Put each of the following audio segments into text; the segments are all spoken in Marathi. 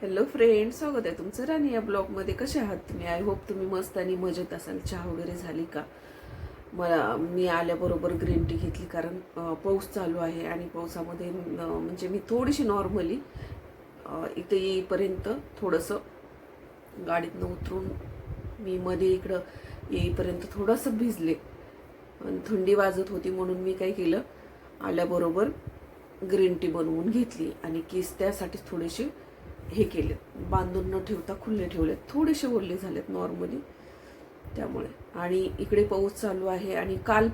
हॅलो फ्रेंड्स, स्वागत आहे तुमचं राणी या ब्लॉगमध्ये. कसे आहात तुम्ही? आय होप तुम्ही मस्त आणि मजेत असाल. चहा वगैरे झाली का? मी आल्याबरोबर ग्रीन टी घेतली, कारण पाऊस चालू आहे आणि पावसामध्ये म्हणजे मी थोडीशी नॉर्मली इथं येईपर्यंत थोडंसं गाडीतनं उतरून मी मध्ये इकडं येईपर्यंत थोडंसं भिजले आणि थंडी वाजत होती, म्हणून मी काय केलं, आल्याबरोबर ग्रीन टी बनवून घेतली आणि केस त्यासाठीच थोडेसे हे केले, बांधून न ठेवता खुले ठेवलेत, थोडेसे ओले झालेत नॉर्मली त्यामुळे. आणि इकडे पाऊस चालू आहे आणि काल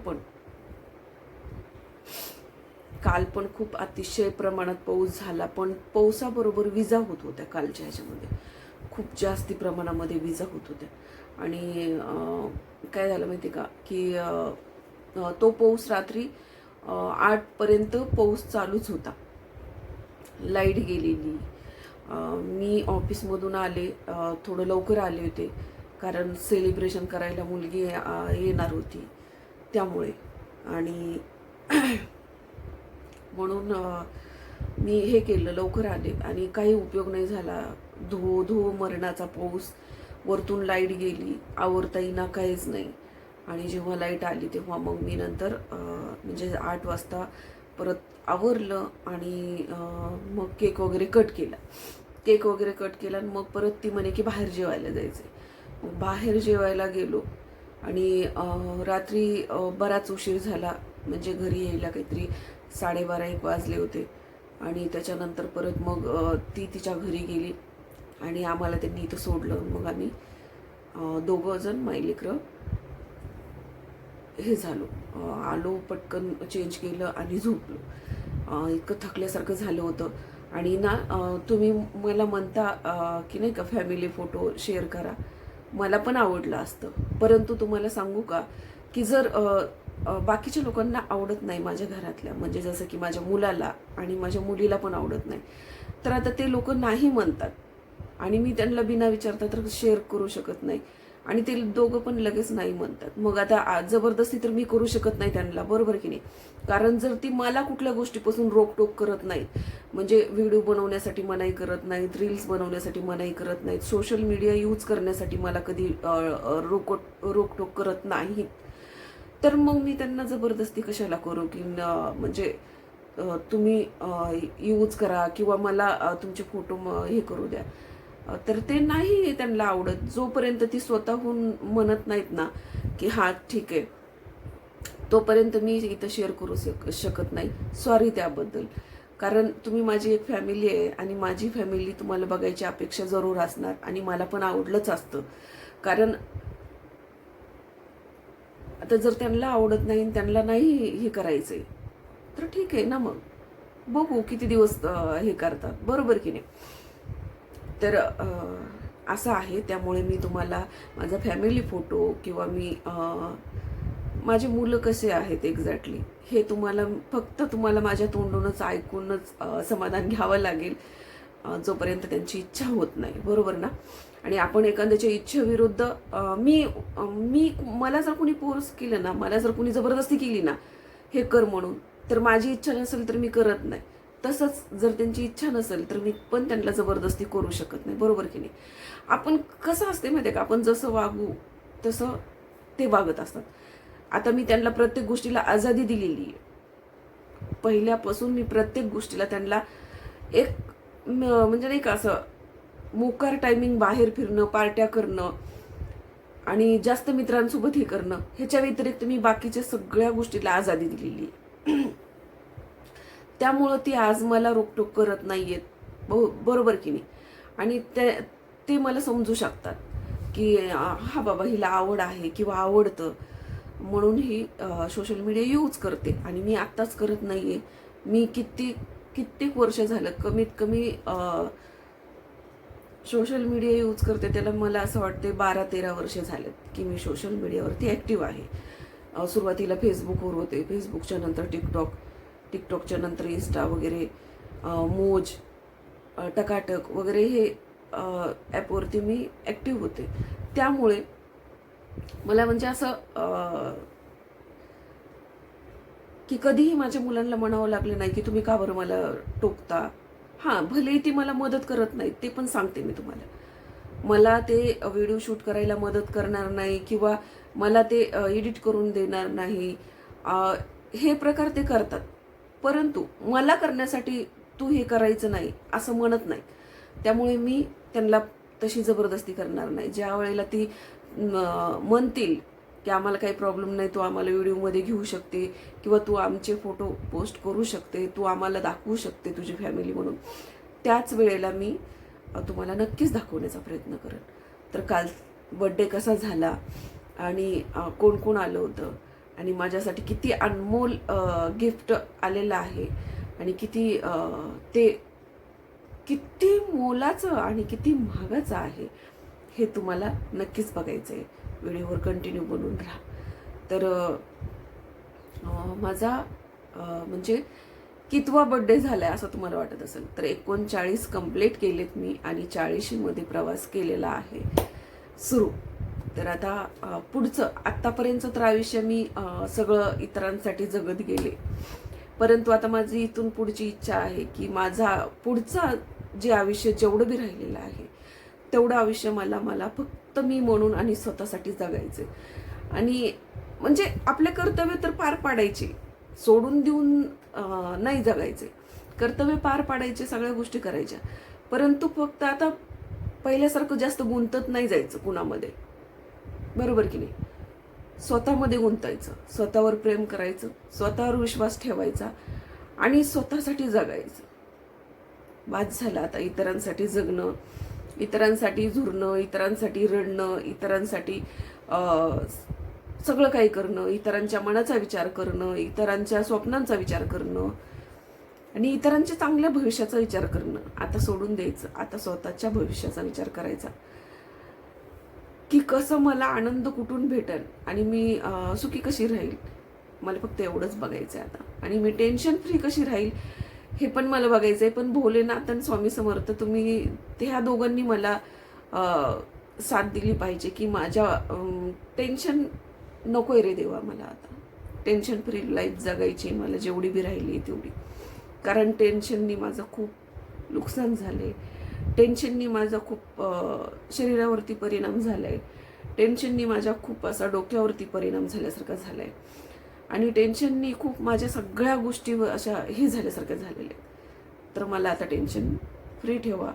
पण खूप अतिशय प्रमाणात पाऊस झाला, पण पावसाबरोबर विजा होत होत्या. कालच्या ह्याच्यामध्ये खूप जास्ती प्रमाणामध्ये विजा होत होत्या. आणि काय झालं माहिती का, की तो पाऊस रात्री 8 पर्यंत पाऊस चालूच होता. लाईट गेलेली. मी ऑफिसमधून आले, थोडं लवकर आले होते, कारण सेलिब्रेशन करायला मुलगी येणार होती त्यामुळे. आणि म्हणून मी हे केलं, लवकर आले आणि काही उपयोग नाही झाला. धो धो मरणाचा पाऊस, वरतून लाईट गेली, आवरता येईना, काहीच नाही. आणि जेव्हा लाईट आली तेव्हा मग मी नंतर म्हणजे 8 वाजता परत आवरलं आणि मग केक वगैरे कट केला आणि मग परत ती म्हणे की बाहेर जेवायला जायचं. मग बाहेर जेवायला गेलो आणि रात्री बराच उशीर झाला, म्हणजे घरी यायला काहीतरी 12:30-1 वाजले होते. आणि त्याच्यानंतर परत मग ती तिच्या घरी गेली आणि आम्हाला त्यांनी इथं सोडलं. मग आम्ही दोघं जण मायलेकरं हे झालो, आलो, पटकन चेंज केलं आणि झोपलो. इतकं थकल्यासारखं झालं होतं. आणि ना तुम्ही मला म्हणता की नाही का फॅमिली फोटो शेअर करा, मला पण आवडलं असतं, परंतु तुम्हाला सांगू का की जर बाकीच्या लोकांना आवडत नाही, माझ्या घरातल्या, म्हणजे जसं की माझ्या मुलाला आणि माझ्या मुलीला पण आवडत नाही, तर आता ते लोक नाही म्हणतात आणि मी त्यांना बिना विचारता तर शेअर करू शकत नाही. आणि ते दोघं पण लगेच नाही म्हणतात. मग आता जबरदस्ती तर मी करू शकत नाही त्यांना, बरोबर की नाही? कारण जर ती मला कुठल्या गोष्टीपासून रोकटोक करत नाहीत, म्हणजे व्हिडिओ बनवण्यासाठी मनाई करत नाहीत, रील्स बनवण्यासाठी मनाई करत नाहीत, सोशल मीडिया यूज करण्यासाठी मला कधी रोकटोक करत नाहीत, तर मग मी त्यांना जबरदस्ती कशाला करू की म्हणजे तुम्ही यूज करा किंवा मला तुमचे फोटो हे करू द्या. तर ते नाही त्यांना आवडत. जोपर्यंत ती स्वतःहून म्हणत नाहीत ना की हा ठीक आहे, तोपर्यंत मी इथं शेअर करू शकत नाही. सॉरी त्याबद्दल. कारण तुम्ही माझी एक फॅमिली आहे आणि माझी फॅमिली तुम्हाला बघायची अपेक्षा जरूर असणार आणि मला पण आवडलंच असतं. कारण आता जर त्यांना आवडत नाही, त्यांना नाही हे करायचंय, तर ठीक आहे ना, मग बघू किती दिवस हे करतात, बरोबर की नाही? तर असं आहे. त्यामुळे मी तुम्हाला माझा फॅमिली फोटो किंवा मी माझे मुलं कसे आहेत एक्झॅक्टली हे तुम्हाला माझ्या तोंडूनच ऐकूनच समाधान घ्यावं लागेल, जोपर्यंत त्यांची इच्छा होत नाही, बरोबर ना? आणि आपण एखाद्याच्या इच्छेविरुद्ध मी मी मला जर कोणी फोर्स केलं ना, मला जर कोणी जबरदस्ती केली ना हे कर म्हणून, तर माझी इच्छा नसेल तर मी करत नाही. तसंच जर त्यांची इच्छा नसेल तर मी पण त्यांना जबरदस्ती करू शकत नाही, बरोबर की नाही? आपण कसं असते माहिती आहे का, आपण जसं वागू तसं ते वागत असतात. आता मी त्यांना प्रत्येक गोष्टीला आझादी दिलेली आहे. पहिल्यापासून मी प्रत्येक गोष्टीला त्यांना एक म्हणजे नाही का असं मोकार टायमिंग बाहेर फिरणं, पार्ट्या करणं आणि जास्त मित्रांसोबत हे करणं, ह्याच्या व्यतिरिक्त मी बाकीच्या सगळ्या गोष्टीला आझादी दिलेली आहे. त्यामुळं ती आज मला रोकटोक करत नाहीयेत, बरोबर की नाही? आणि ते मला समजू शकतात की हा बाबा हिला आवड आहे किंवा आवडतं, म्हणून ही सोशल मीडिया यूज करते. आणि मी आत्ताच करत नाहीये, मी कित्येक वर्ष झालं, कमीत कमी सोशल मीडिया यूज करते. त्याला मला असं वाटते 12-13 वर्ष झालेत की मी सोशल मीडियावरती ॲक्टिव्ह आहे. सुरुवातीला फेसबुकवर होते, फेसबुकच्या नंतर टिकटॉकच्या नंतर इन्स्टा वगैरे, मोज, टकाटक वगैरे हे ॲपवरती मी ॲक्टिव्ह होते. त्यामुळे मला म्हणजे असं की कधीही माझ्या मुलांना म्हणावं लागलं नाही की तुम्ही का बरं मला टोकता, हां, भलेही ती मला मदत करत नाहीत, ते पण सांगते मी तुम्हाला. मला ते व्हिडिओ शूट करायला मदत करणार नाही किंवा मला ते एडिट करून देणार नाही. अ, हे प्रकार ते करतात. परंतु मला करण्यासाठी तू हे करायचं नाही असं म्हणत नाही. त्यामुळे मी त्यांना तशी जबरदस्ती करणार नाही. ज्या वेळेला ती म्हणतील की आम्हाला काही प्रॉब्लेम नाही, तू आम्हाला व्हिडिओमध्ये घेऊ शकते किंवा तू आमचे फोटो पोस्ट करू शकते, तू आम्हाला दाखवू शकते तुझी फॅमिली म्हणून, त्याच वेळेला मी तुम्हाला नक्कीच दाखवण्याचा प्रयत्न करेन. तर काल बड्डे कसा झाला आणि कोण कोण आलं होतं आणि माझ्यासाठी किती अनमोल गिफ्ट आलेलं आहे आणि ते किती मोलाचं आणि किती महागाचं आहे हे तुम्हाला नक्कीच बघायचं आहे. व्हिडिओवर कंटिन्यू बनून राहा. तर माझा म्हणजे कितवा बड्डे झालाय असं तुम्हाला वाटत असेल तर 39 कंप्लीट केलेत मी आणि 40 मध्ये प्रवास केलेला आहे सुरू. तर आता पुढचं आत्तापर्यंत तर आयुष्य मी सगळं इतरांसाठी जगत गेले, परंतु आता माझी इथून पुढची इच्छा आहे की माझा पुढचा जे आयुष्य जेवढं बी राहिलेलं आहे तेवढं आयुष्य मला फक्त मी म्हणून आणि स्वतःसाठी जगायचे. आणि म्हणजे आपले कर्तव्य तर पार पाडायचे, सोडून देऊन नाही जगायचे. कर्तव्य पार पाडायचे, सगळ्या गोष्टी करायच्या, परंतु फक्त आता पहिल्यासारखं जास्त गुंतत नाही जायचं कुणामध्ये, बरोबर की नाही. स्वतःमध्ये गुंतायचं, स्वतःवर प्रेम करायचं, स्वतःवर विश्वास ठेवायचा आणि स्वतःसाठी जगायचं. बाद झालं आता इतरांसाठी जगणं, इतरांसाठी झुरणं, इतरांसाठी रडणं, इतरांसाठी सगळं काही करणं, इतरांच्या मनाचा विचार करणं, इतरांच्या स्वप्नांचा विचार करणं आणि इतरांच्या चांगल्या भविष्याचा विचार करणं आता सोडून द्यायचं. आता स्वतःच्या भविष्याचा विचार करायचा की कसं मला आनंद कुठून भेटेल आणि मी सुखी कशी राहील. मला फक्त एवढंच बघायचं आहे आता. आणि मी टेन्शन फ्री कशी राहील हे पण मला बघायचं आहे. पण भोलेनाथ आणि स्वामी समर्थ तुम्ही ह्या दोघांनी मला साथ दिली पाहिजे की माझ्या टेन्शन नकोय रे देवा मला. आता टेन्शन फ्री लाईफ जगायची मला, जेवढी बी राहिली तेवढी. कारण टेन्शननी माझं खूप नुकसान झाले, टेन्शननी माझा खूप शरीरावरती परिणाम झालाय, टेन्शननी माझ्या खूप असा डोक्यावरती परिणाम झाल्यासारखा झालाय आणि टेन्शननी खूप माझ्या सगळ्या गोष्टी अशा हे झाल्यासारख्या झालेल्या. तर मला आता टेन्शन फ्री ठेवा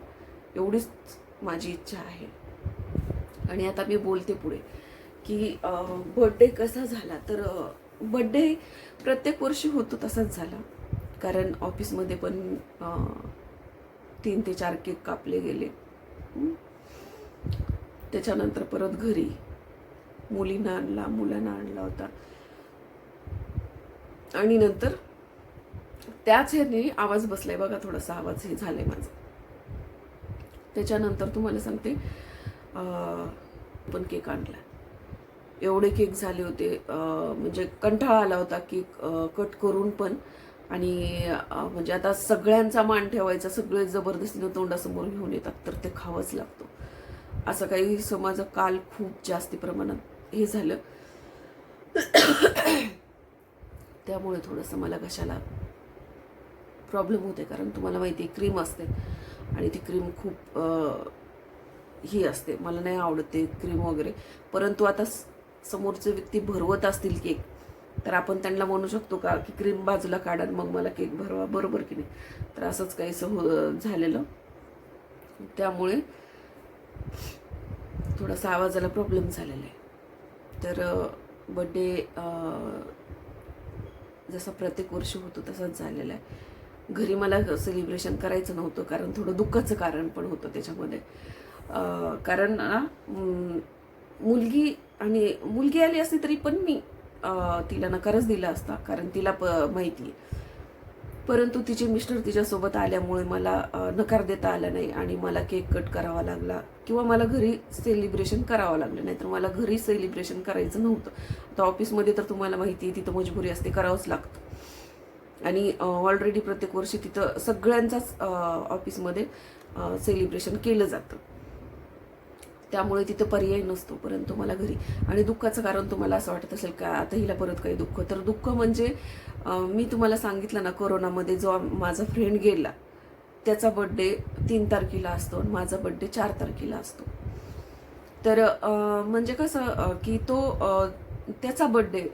एवढीच माझी इच्छा आहे. आणि आता मी बोलते पुढे की बर्थडे कसा झाला. तर बर्थडे प्रत्येक वर्षी होतो तसाच झाला. कारण ऑफिसमध्ये पण 3 ते 4 केक कापले गेले. त्याच्यानंतर परत घरी मुलांना आणला होता आणि नंतर त्याच ह्याने आवाज बसलाय बघा, थोडासा आवाज हे झालाय माझा. त्याच्यानंतर तुम्हाला सांगते पण केक आणला. एवढे केक झाले होते, म्हणजे कंटाळा आला होता केक कट करून पण. आणि म्हणजे आता सगळ्यांचा मान ठेवायचा, सगळे जबरदस्तीनं तोंडासमोर घेऊन येतात तर ते खावंच लागतो. असं काही समाज काल खूप जास्ती प्रमाणात हे झालं. त्यामुळे थोडंसं मला घशाला प्रॉब्लेम होते. कारण तुम्हाला माहिती आहे क्रीम असते आणि ती क्रीम खूप ही असते, मला नाही आवडत ते क्रीम वगैरे. परंतु आता समोरचे व्यक्ती भरवत असतील केक तर आपण त्यांना म्हणू शकतो का की क्रीम बाजूला काढा मग मला केक भरवा, बरोबर की नाही. तर असंच काहीसं झालेलं, त्यामुळे थोडासा आवाजाला प्रॉब्लेम झालेला आहे. तर बड्डे जसा प्रत्येक वर्षी होतो तसाच झालेला आहे. घरी मला सेलिब्रेशन करायचं नव्हतं कारण थोडं दुःखाचं कारण पण होतं त्याच्यामध्ये. कारण मुलगी आली असती तरी पण मी तिला नकारच दिला असता, कारण तिला माहिती आहे. परंतु तिचे मिस्टर तिच्यासोबत आल्यामुळे मला नकार देता आला नाही आणि मला केक कट करावा लागला किंवा मला घरी सेलिब्रेशन करावं लागलं. नाही तर मला घरी सेलिब्रेशन करायचं नव्हतं. आता ऑफिसमध्ये तर तुम्हाला माहिती आहे तिथं मजबुरी असते, करावंच लागतं. आणि ऑलरेडी प्रत्येक वर्षी तिथं सगळ्यांचाच ऑफिसमध्ये सेलिब्रेशन केलं जातं, त्यामुळे तिथं पर्याय नसतो. परंतु मला घरी, आणि दुःखाचं कारण तुम्हाला असं वाटत असेल का आता हिला परत काही दुःख. तर दुःख म्हणजे मी तुम्हाला सांगितलं ना, कोरोनामध्ये जो माझा फ्रेंड गेला त्याचा बड्डे 3 तारखेला असतो आणि माझा बड्डे 4 तारखेला असतो. तर म्हणजे कसं की तो त्याचा बड्डे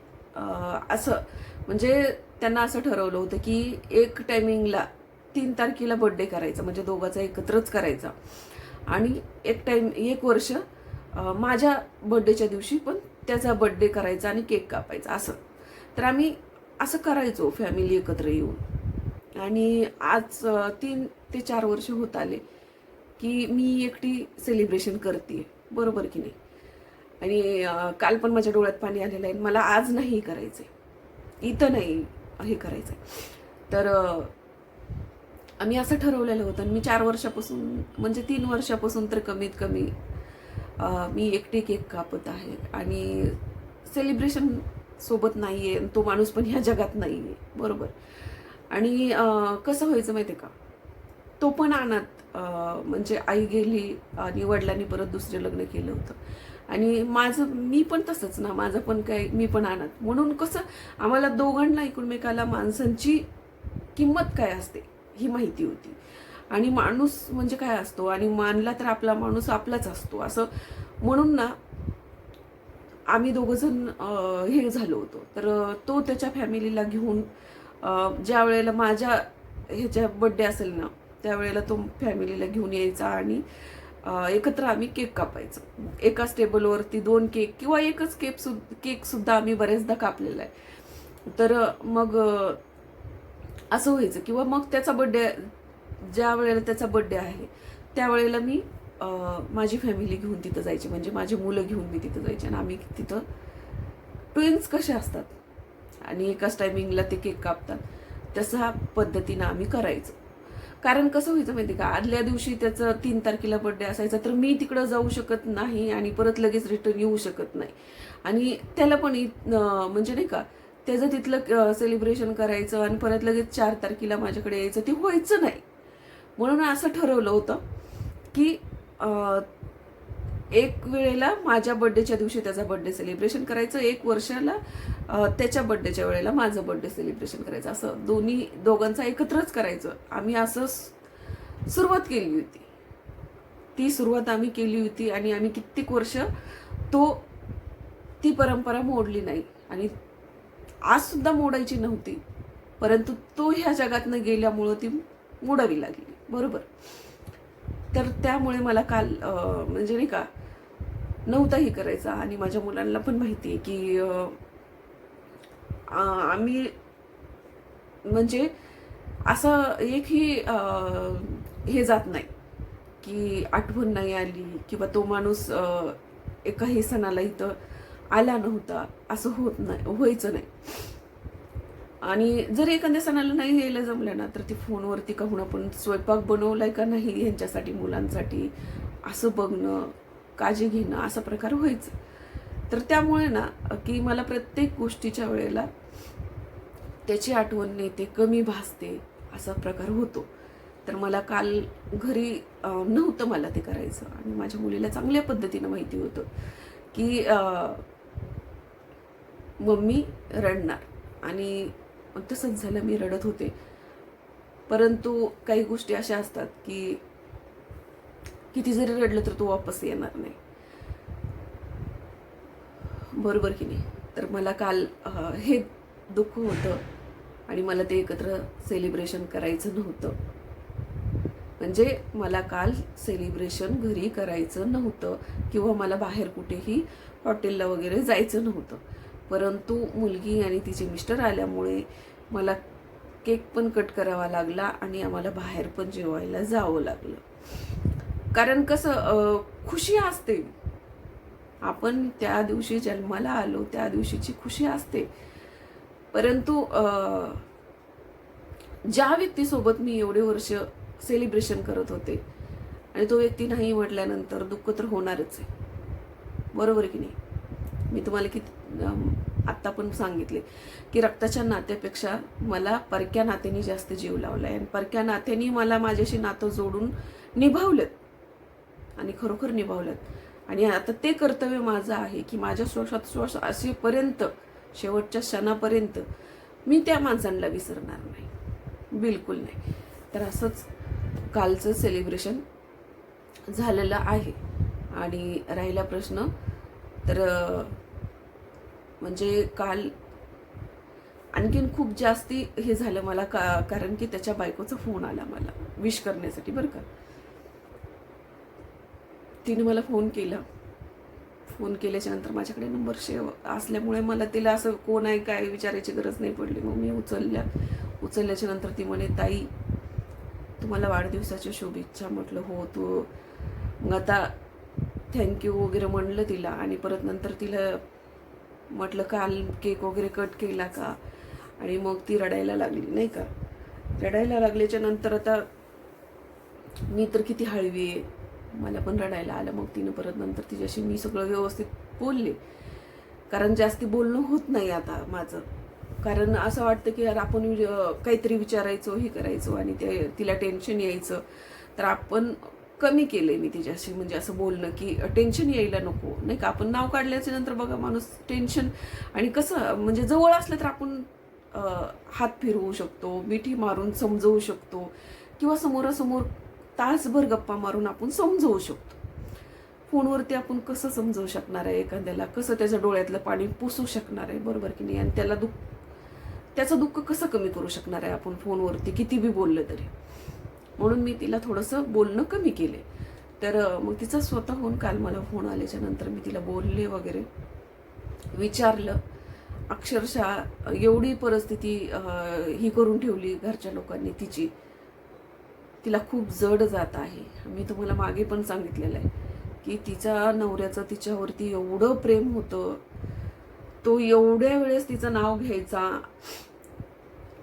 असं म्हणजे त्यांना असं ठरवलं होतं की एक टायमिंगला 3 तारखेला बड्डे करायचा, म्हणजे दोघांचा एकत्रच करायचा, आणि एक वर्ष माझ्या बड्डेच्या दिवशी पण त्याचा बड्डे करायचा आणि केक कापायचा असं. तर आम्ही असं करायचो फॅमिली एकत्र येऊन. आणि आज 3 ते 4 वर्ष होत आले की मी एकटी सेलिब्रेशन करते, बरोबर की नाही. आणि काल पण माझ्या डोळ्यात पाणी आलेलं आहे. मला आज नाही करायचंय, इथं नाही हे करायचंय. तर आम्ही असं ठरवलेलं होतं. मी 4 वर्षापासून म्हणजे 3 वर्षापासून तर कमीत कमी मी एकटी केक कापत आहे आणि सेलिब्रेशन सोबत नाहीये. तो माणूस पण ह्या जगात नाहीये, बरोबर. आणि कसं व्हायचं माहितीये का, तो पण अनाथ, म्हणजे आई गेली आणि वडिलांनी परत दुसरे लग्न केलं होतं. आणि मी पण तसंच ना, माझं पण काय, मी पण अनाथ. म्हणून कसं आम्हाला दोघांना एकमेकाला माणसांची किंमत काय असते ही माहिती होती. आणि माणूस म्हणजे काय असतो, आणि मानला तर आपला माणूस आपलाच असतो असं. म्हणून ना आम्ही दोघंजण हे झालो होतो. तर तो त्याच्या फॅमिलीला घेऊन ज्या वेळेला माझ्या ह्याच्या बड्डे असेल ना, त्यावेळेला तो फॅमिलीला घेऊन यायचा आणि एकत्र आम्ही केक कापायचो. एकाच टेबलवरती 2 केक किंवा एकच केक सुद्धा आम्ही बरेचदा कापलेला आहे. तर मग असं व्हायचं. किंवा मग त्याचा बड्डे, ज्या वेळेला त्याचा बड्डे आहे त्यावेळेला मी माझी फॅमिली घेऊन तिथं जायची, म्हणजे माझी मुलं घेऊन मी तिथं जायचे आणि आम्ही तिथं ट्विन्स कसे असतात आणि एकाच टायमिंगला ते केक कापतात, तसा पद्धतीनं आम्ही करायचो. कारण कसं व्हायचं माहिती का, आदल्या दिवशी त्याचं 3 तारखेला बड्डे असायचा, तर मी तिकडं जाऊ शकत नाही आणि परत लगेच रिटर्न येऊ शकत नाही. आणि त्याला पण म्हणजे नाही का, त्याचं तिथलं सेलिब्रेशन करायचं आणि परत लगेच 4 तारखेला माझ्याकडे यायचं, ते व्हायचं नाही. म्हणून असं ठरवलं होतं की एक वेळेला माझ्या बड्डेच्या दिवशी त्याचा बड्डे सेलिब्रेशन करायचं, एक वर्षाला त्याच्या बड्डेच्या वेळेला माझं बड्डे सेलिब्रेशन करायचं, असं दोघांचा एकत्रच करायचं. आम्ही असं सुरुवात केली होती. ती सुरुवात आम्ही केली होती आणि आम्ही कित्येक वर्ष ती परंपरा मोडली नाही. आणि आज सुद्धा मोडायची नव्हती, परंतु तो ह्या जगातनं गेल्यामुळं ती मोडावी लागली, बरोबर. तर त्यामुळे मला काल म्हणजे नाही का नव्हताही करायचा. आणि माझ्या मुलांना पण माहिती आहे की आम्ही म्हणजे असं एकही हे जात नाही की आठवण नाही आली किंवा तो माणूस एकाही सणाला इथं आला नव्हता असं व्हायचं नाही. आणि जर एखाद्या सणाला नाही यायला जमलं ना, तर ती फोनवरती का होणं पण स्वयंपाक बनवलाय का नाही यांच्यासाठी, मुलांसाठी असं बघणं, काळजी घेणं, असा प्रकार व्हायचं. तर त्यामुळे ना की मला प्रत्येक गोष्टीच्या वेळेला त्याची आठवण येते, कमी भासते, असा प्रकार होतो. तर मला काल घरी नव्हतं मला ते करायचं. आणि माझ्या मुलीला चांगल्या पद्धतीनं माहिती होतं की मम्मी रडणार. आणि तसंच झालं, मी रडत होते. परंतु काही गोष्टी अशा असतात की किती जरी रडलं तर तो वापस येणार नाही, बरोबर की नाही. तर मला काल हे दुःख होतं आणि मला ते एकत्र सेलिब्रेशन करायचं नव्हतं. म्हणजे मला काल सेलिब्रेशन घरी करायचं नव्हतं किंवा मला बाहेर कुठेही हॉटेलला वगैरे जायचं नव्हतं. परंतु मुलगी आणि तिचे मिस्टर आल्यामुळे मला केक पण कट करावा लागला आणि आम्हाला बाहेर पण जेवायला जावं लागलं. कारण कसं खुशी असते, आपण त्या दिवशी जन्माला आलो त्या दिवशीची खुशी असते. परंतु ज्या व्यक्तीसोबत मी एवढे वर्ष सेलिब्रेशन करत होते आणि तो व्यक्ती नाही म्हटल्यानंतर दुःख तर होणारच आहे, बरोबर की नाही. मी तुम्हाला आत्ता पण सांगितले की रक्ताच्या नात्यापेक्षा मला परक्या नात्याने जास्त जीव लावलाय आणि परक्या नात्याने मला माझ्याशी नातं जोडून निभावलेत आणि खरोखर निभावलेत. आणि आता ते कर्तव्य माझं आहे की माझ्या श्वास असेपर्यंत, शेवटच्या क्षणापर्यंत मी त्या माणसांना विसरणार नाही, बिलकुल नाही. तर असंच कालचं सेलिब्रेशन झालेलं आहे. आणि राहिला प्रश्न तर म्हणजे काल आणखीन खूप जास्ती हे झालं मला कारण की त्याच्या बायकोचा फोन आला मला विश करण्यासाठी बरं का. तिने मला फोन केला. फोन केल्याच्या नंतर माझ्याकडे नंबर सेव्ह असल्यामुळे मला तिला असं कोण आहे काय विचारायची गरज नाही पडली. मग मी उचलल्याच्या नंतर ती म्हणे, ताई तुम्हाला वाढदिवसाच्या शुभेच्छा. म्हटलं हो तू. मग आता थँक्यू वगैरे म्हणलं तिला. आणि परत नंतर तिला म्हटलं काल केक वगैरे कट केला का. आणि मग ती रडायला लागली नाही का. रडायला लागल्याच्या नंतर आता मी तर किती हळवी आहे, मला पण रडायला आलं. मग तिनं परत नंतर तिच्याशी मी सगळं व्यवस्थित बोलले, कारण जास्ती बोलणं होत नाही आता माझं. कारण असं वाटतं की यार आपण काहीतरी विचारायचो हे करायचो आणि ते तिला टेन्शन यायचं. तर आपण कमी केलंय मी तिच्याशी, म्हणजे असं बोलणं की टेन्शन यायला नको नाही का. आपण नाव काढल्याच्या नंतर बघा माणूस टेन्शन, आणि कसं म्हणजे जवळ असलं तर आपण हात फिरवू शकतो, मिठी मारून समजवू शकतो, किंवा समोरासमोर तासभर गप्पा मारून आपण समजवू शकतो. फोनवरती आपण कसं समजवू शकणार आहे एखाद्याला, कसं त्याच्या डोळ्यातलं पाणी पुसू शकणार आहे, बरोबर की नाही. आणि त्याचं दुःख कसं कमी करू शकणार आहे आपण फोनवरती किती बी बोललं तरी. म्हणून मी तिला थोडंसं बोलणं कमी केले. तर मग तिचा स्वतःहून काल मला फोन आल्याच्या नंतर मी तिला बोलले वगैरे, विचारलं. अक्षरशः एवढी परिस्थिती ही करून ठेवली घरच्या लोकांनी तिची, तिला खूप जड जात आहे. मी तुम्हाला मागे पण सांगितलेलं आहे की तिच्या नवऱ्याचं तिच्यावरती एवढं प्रेम होतं, तो एवढ्या वेळेस तिचं नाव घ्यायचा.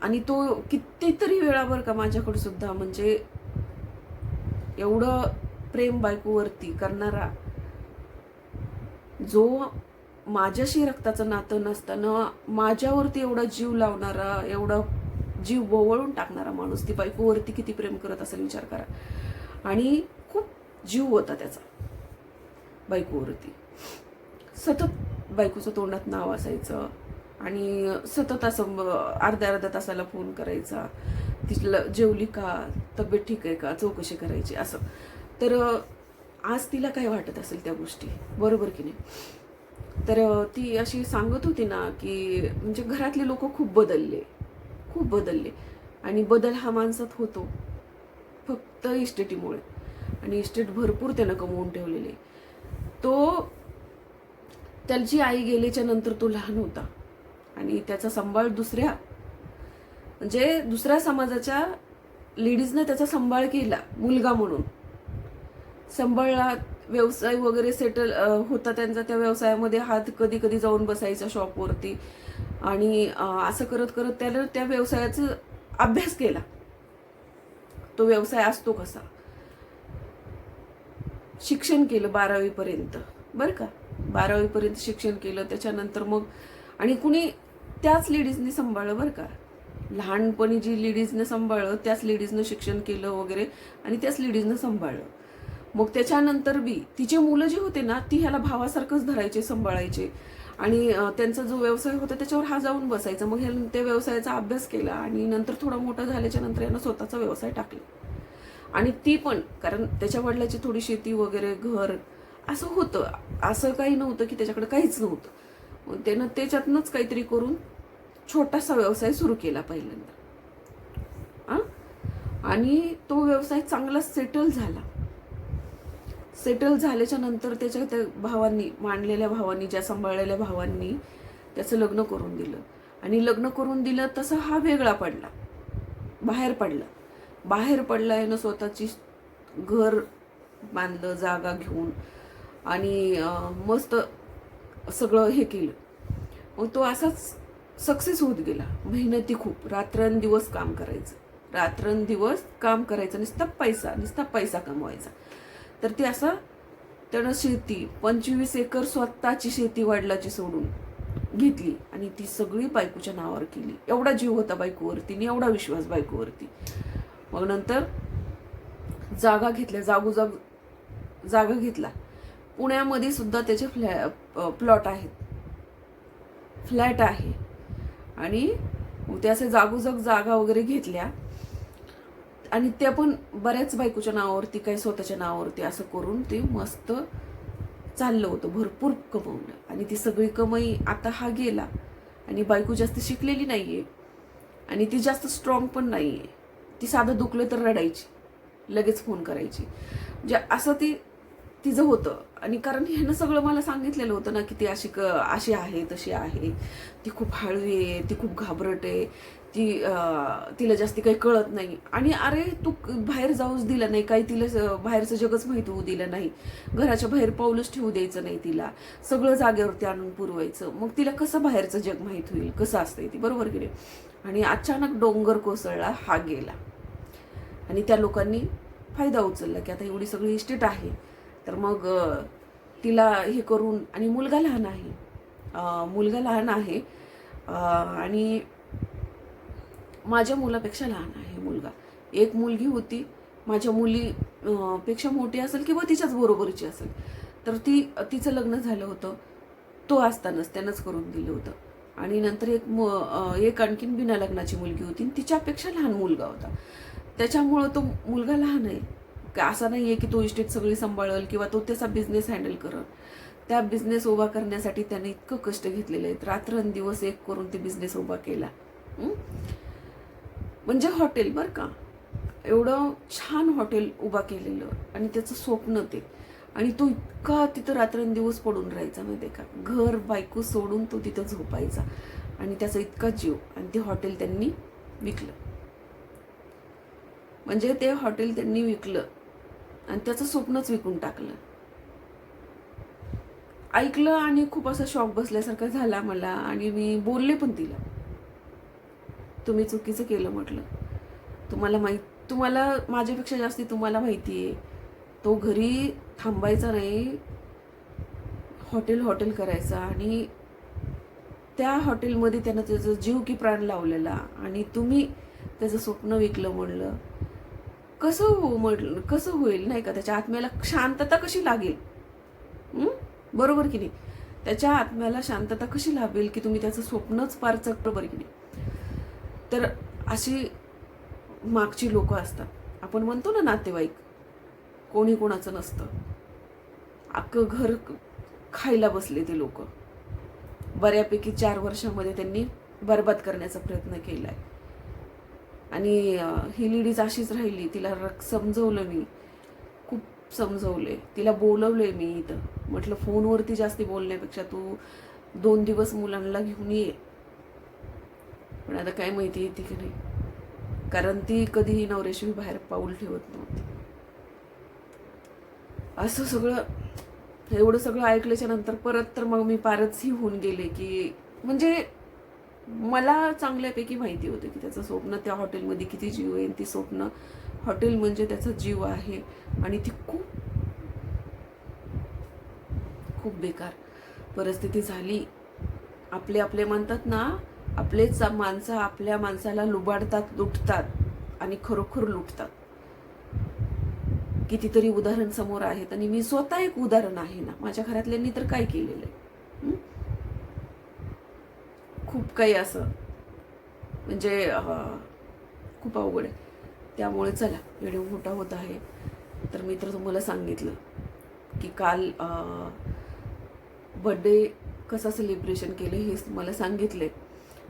आणि तो कितीतरी वेळावर का माझ्याकडे सुद्धा, म्हणजे एवढं प्रेम बायकोवरती करणारा, जो माझ्याशी रक्ताचं नातं नसताना माझ्यावरती एवढा जीव लावणारा, एवढा जीव ओवळून टाकणारा माणूस, ती बायकोवरती किती प्रेम करत असेल विचार करा. आणि खूप जीव होता त्याचा बायकोवरती. सतत बायकोचं तोंडात नाव असायचं आणि सतत असं अर्ध्या तासाला फोन करायचा, तिला जेवली का, तब्येत ठीक आहे का, चौकशी करायची असं. तर आज तिला काय वाटत असेल त्या गोष्टी, बरोबर की नाही. तर ती अशी सांगत होती ना की म्हणजे घरातले लोक खूप बदलले. आणि बदल हा माणसात होतो फक्त इस्टेटीमुळे. आणि इस्टेट भरपूर त्यानं कमवून ठेवलेले. त्याची आई गेल्याच्या नंतर तो लहान होता आणि त्याचा सांभाळ दुसऱ्या समाजाच्या लेडीजनं त्याचा सांभाळ केला, मुलगा म्हणून सांभाळला. व्यवसाय वगैरे सेटल होता त्यांचा, त्या व्यवसायामध्ये हात कधी कधी जाऊन बसायचा शॉपवरती. आणि असं करत करत त्याला त्या व्यवसायाचा अभ्यास केला, तो व्यवसाय असतो कसा. शिक्षण केलं 12वी पर्यंत, बरं का. 12वी पर्यंत शिक्षण केलं. त्याच्यानंतर मग आणि कुणी त्याच लेडीजने सांभाळलं, बरं का. लहानपणी जी लेडीजने सांभाळलं त्याच लेडीजनं शिक्षण केलं वगैरे आणि त्याच लेडीजनं सांभाळलं. मग त्याच्यानंतर बी तिचे मुलं जे होते ना, ती ह्याला भावासारखंच धरायचे, सांभाळायचे. आणि त्यांचा जो व्यवसाय होता त्याच्यावर हा जाऊन बसायचा. मग ह्या त्या व्यवसायाचा अभ्यास केला आणि नंतर थोडा मोठा झाल्याच्या नंतर यानं स्वतःचा व्यवसाय टाकला. आणि ती पण, कारण त्याच्या वडिलाची थोडी शेती वगैरे, घर असं होतं. असं काही नव्हतं की त्याच्याकडे काहीच नव्हतं. मग त्यानं त्याच्यातनंच काहीतरी करून छोटासा व्यवसाय सुरू केला पहिल्यांदा. आणि तो व्यवसाय चांगला सेटल झाल्याच्या नंतर त्याच्या त्या भावांनी, मानलेल्या भावांनी, ज्या सांभाळलेल्या भावांनी त्याचं लग्न करून दिलं. आणि लग्न करून दिलं तसं हा वेगळा पडला, बाहेर पडला. यानं स्वतःची घर बांधलं जागा घेऊन आणि मस्त सगळं हे केलं. मग तो असाच सक्सेस होत गेला. मेहनती खूप, रात्रंदिवस काम करायचं, नुसता पैसा कमवायचा. तर ती असं त्यानं शेती 25 एकर स्वतःची शेती वडिलाची सोडून घेतली आणि ती सगळी बायकोच्या नावावर केली. एवढा जीव होता बायकोवरती आणि एवढा विश्वास बायकोवरती. मग नंतर जागा घेतला. पुण्यामध्ये सुद्धा त्याचे फ्लॅट आहे. आणि ते असे जागोजाग जागा वगैरे घेतल्या. आणि त्या पण बऱ्याच बायकोच्या नावावरती, काही स्वतःच्या नावावरती असं करून ते मस्त चाललं होतं, भरपूर कमवलं. आणि ती सगळी कमाई आता हा गेला. आणि बायको जास्त शिकलेली नाहीये आणि ती जास्त स्ट्रॉंग पण नाहीये. ती साधं दुखलं तर रडायची, लगेच फोन करायची. म्हणजे असं तिचं होतं. आणि कारण ह्यानं सगळं मला सांगितलेलं होतं ना, की ती अशी आहे, तशी आहे, ती खूप हळवी आहे, ती खूप घाबरट आहे, तिला जास्ती काही कळत नाही. आणि अरे तू बाहेर जाऊच दिलं नाही, काही तिला बाहेरचं जगच माहिती होऊ दिलं नाही, घराच्या बाहेर पाऊलच ठेवू द्यायचं नाही तिला, सगळं जागेवरती आणून पुरवायचं. मग तिला कसं बाहेरचं जग माहीत होईल, कसं असतंय ती, बरोबर की नाही? आणि अचानक डोंगर कोसळला, हा गेला. आणि त्या लोकांनी फायदा उचलला की आता एवढी सगळी इस्टेट आहे, तर मग तिला हे करून. आणि मुलगा लहान आहे आणि माझ्या मुलापेक्षा लहान आहे मुलगा. एक मुलगी होती माझ्या पेक्षा मोठी असेल किंवा तिच्याच बरोबरची असेल, तर तिचं लग्न झालं होतं. तो असतानाच त्यानंच करून दिलं होतं. आणि नंतर एक आणखीन बिना लग्नाची मुलगी होती, तिच्यापेक्षा लहान मुलगा होता. त्याच्यामुळं तो मुलगा लहान आहे, असं नाही आहे की तो इस्टेट सगळी सांभाळेल किंवा तो त्याचा बिझनेस हँडल करेल. त्या बिझनेस उभा करण्यासाठी त्याने इतकं कष्ट घेतलेलं आहे, रात्रंदिवस एक करून ते बिझनेस उभा केला. म्हणजे हॉटेल, बरं का, एवढं छान हॉटेल उभा केलेलं आणि त्याचं स्वप्न ते. आणि तो इतका तिथं रात्रंदिवस पडून राहायचा माहिती का, घर बायको सोडून तो तिथं झोपायचा. आणि त्याचा इतका जीव. आणि ते हॉटेल त्यांनी विकलं. म्हणजे ते हॉटेल त्यांनी विकलं आणि त्याचं स्वप्नच विकून टाकलं. ऐकलं आणि खूप असं शॉक बसल्यासारखं झाला मला. आणि मी बोलले पण तिला, तुम्ही चुकीचं केलं म्हटलं. तुम्हाला माझ्यापेक्षा जास्ती तुम्हाला माहिती आहे, तो घरी थांबायचा नाही, हॉटेल करायचा. आणि त्या हॉटेलमध्ये त्यानं त्याचं जीव की प्राण लावलेला. आणि तुम्ही त्याचं स्वप्न विकलं म्हणलं, कसं होईल नाही का? त्याच्या आत्म्याला शांतता कशी लागेल? बरोबर की नाही? त्याच्या आत्म्याला शांतता कशी लाभेल की तुम्ही त्याचं स्वप्नच पार बरोबर की नाही? तर अशी मागची लोक असतात. आपण म्हणतो ना नातेवाईक, कोणी कोणाचं नसतं. अख्खं घर खायला बसले ते लोक. बऱ्यापैकी 4 वर्षामध्ये त्यांनी बरबाद करण्याचा प्रयत्न केलाय. आणि ही लेडीज अशीच राहिली. तिला समजवलं मी, खूप समजवले, तिला बोलवले मी इथं. म्हटलं फोनवरती जास्ती बोलण्यापेक्षा तू 2 दिवस मुलांना घेऊन ये. पण आता काय माहिती येते की नाही, कारण ती कधीही नवऱ्याशिवाय बाहेर पाऊल ठेवत नव्हती. असं एवढं सगळं ऐकल्याच्या नंतर परत तर मग मी पारच ही होऊन गेले की, म्हणजे मला चांगल्यापैकी माहिती होतं की त्याचं स्वप्न त्या हॉटेलमध्ये किती जीव आहे. ती स्वप्न हॉटेल म्हणजे त्याचा जीव आहे. आणि ती खूप खूप बेकार परिस्थिती झाली. आपले म्हणतात ना, आपलेच माणसं आपल्या माणसाला लुबाडतात, लुटतात आणि खरोखर लुटतात. कितीतरी उदाहरण समोर आहेत. आणि मी स्वतः एक उदाहरण आहे ना. माझ्या घरातल्यांनी तर काय केलेलं आहे, खूप काही असं, म्हणजे खूप अवघड आहे. त्यामुळे चला, व्हिडिओ मोठा होत आहे. तर मी तर तुम्हाला सांगितलं की काल बर्थडे कसं सेलिब्रेशन केलं हे तुम्हाला सांगितले.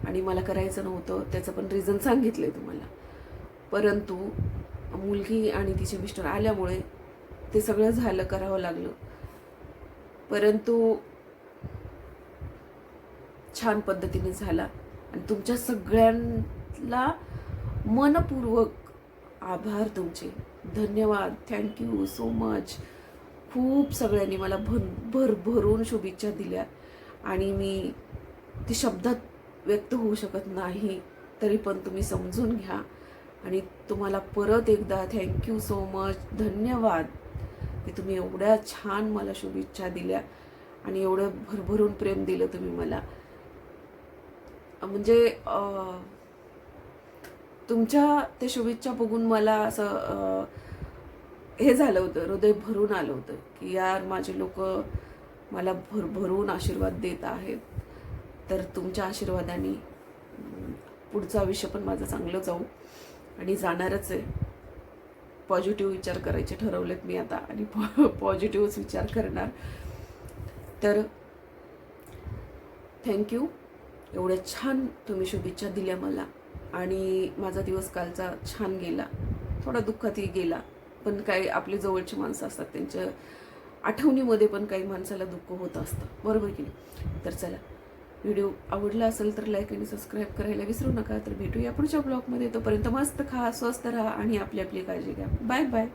आणि मला करायचं नव्हतं त्याचं पण रिझन सांगितले तुम्हाला. परंतु मुलगी आणि तिचे मिस्टर आल्यामुळे ते सगळं झालं, करावं लागलं. परंतु छान पद्धतीने झाला. आणि तुमच्या सगळ्यांना मनपूर्वक आभार तुमचे, धन्यवाद, थँक्यू सो मच. खूप सगळ्यांनी मला भरभरून शुभेच्छा दिल्या आणि मी ती शब्दात व्यक्त होऊ शकत नाही, तरी पण तुम्ही समजून घ्या. आणि तुम्हाला परत एकदा थँक्यू सो मच, धन्यवाद की तुम्ही एवढ्या छान मला शुभेच्छा दिल्या आणि एवढं भरभरून प्रेम दिलं तुम्ही मला. म्हणजे तुमच्या त्या शुभेच्छा बघून मला असं हे झालं होतं, हृदय भरून आलं होतं की यार माझे लोक मला भरभरून आशीर्वाद देत आहेत. तर तुमच्या आशीर्वादाने पुढचं आयुष्य पण माझं चांगलं जाऊ आणि जाणारच आहे. पॉझिटिव्ह विचार करायचे ठरवलेत मी आता आणि पॉझिटिव्हच विचार करणार. तर थँक्यू. एवढ्या छान तुम्ही शुभेच्छा दिल्या मला आणि माझा दिवस कालचा छान गेला. थोडा दुःखातही गेला, पण काही आपले जवळची माणसं असतात त्यांच्या आठवणीमध्ये पण काही माणसाला दुःख होत असतं, बरोबर की नाही. तर चला, व्हिडिओ आवडला असेल तर लाईक आणि सबस्क्राईब करायला विसरू नका. तर भेटूया पुढच्या ब्लॉगमध्ये. तोपर्यंत मस्त खा, स्वस्त राहा आणि आपली आपली काळजी घ्या. Bye bye.